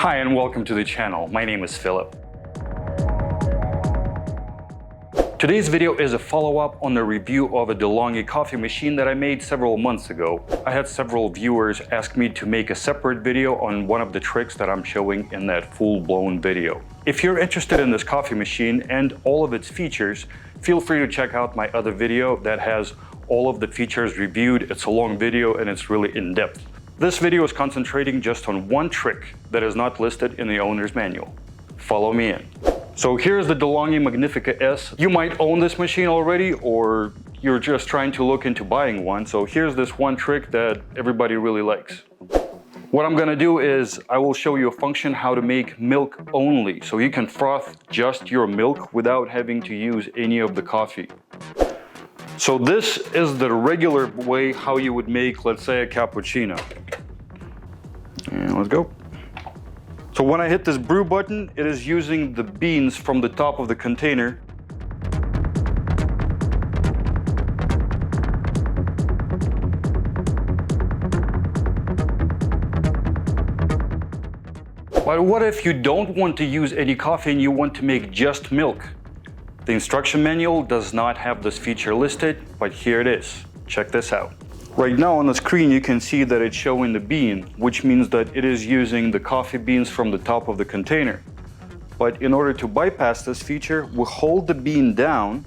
Hi and welcome to the channel. My name is Philip. Today's video is a follow-up on the review of a DeLonghi coffee machine that I made several months ago. I had several viewers ask me to make a separate video on one of the tricks that I'm showing in that full-blown video. If you're interested in this coffee machine and all of its features, feel free to check out my other video that has all of the features reviewed. It's a long video and it's really in-depth. This video is concentrating just on one trick that is not listed in the owner's manual. Follow me in. So here's the DeLonghi Magnifica S. You might own this machine already, or you're just trying to look into buying one. So here's this one trick that everybody really likes. What I'm gonna do is I will show you a function how to make milk only. So you can froth just your milk without having to use any of the coffee. So this is the regular way how you would make, let's say, a cappuccino. And let's go. So when I hit this brew button, it is using the beans from the top of the container. But what if you don't want to use any coffee and you want to make just milk? The instruction manual does not have this feature listed, but here it is. Check this out. Right now on the screen you can see that it's showing the bean, which means that it is using the coffee beans from the top of the container. But in order to bypass this feature, we hold the bean down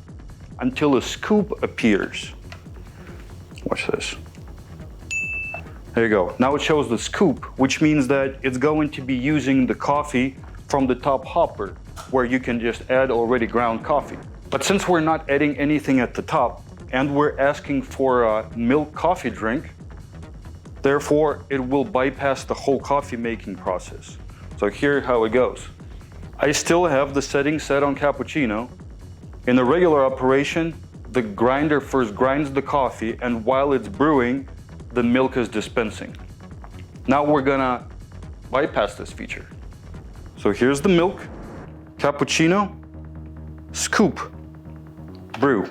until a scoop appears. Watch this. There you go. Now it shows the scoop, which means that it's going to be using the coffee from the top hopper, where you can just add already ground coffee. But since we're not adding anything at the top, and we're asking for a milk coffee drink, therefore it will bypass the whole coffee making process. So here's how it goes. I still have the setting set on cappuccino. In the regular operation, the grinder first grinds the coffee, and while it's brewing, the milk is dispensing. Now we're gonna bypass this feature. So here's the milk, cappuccino, scoop, brew.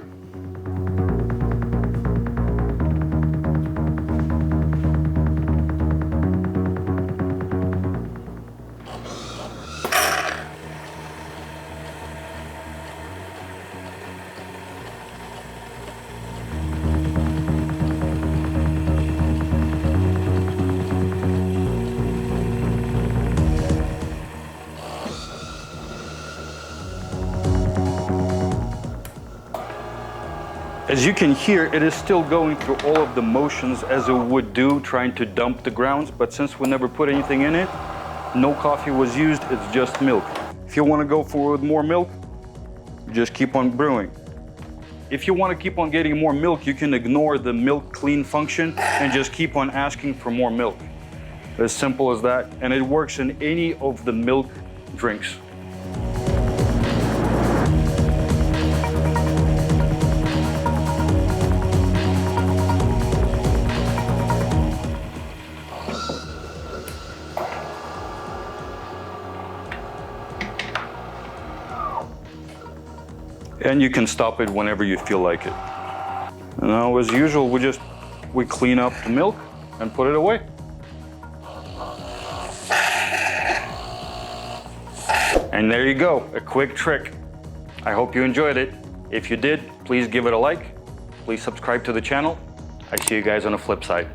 As you can hear, it is still going through all of the motions as it would do trying to dump the grounds, but since we never put anything in it, no coffee was used, it's just milk. If you want to go for more milk, just keep on brewing. If you want to keep on getting more milk, you can ignore the milk clean function and just keep on asking for more milk. As simple as that, and it works in any of the milk drinks. And you can stop it whenever you feel like it. And now, as usual, we clean up the milk and put it away. And there you go, a quick trick. I hope you enjoyed it. If you did, please give it a like. Please subscribe to the channel. I see you guys on the flip side.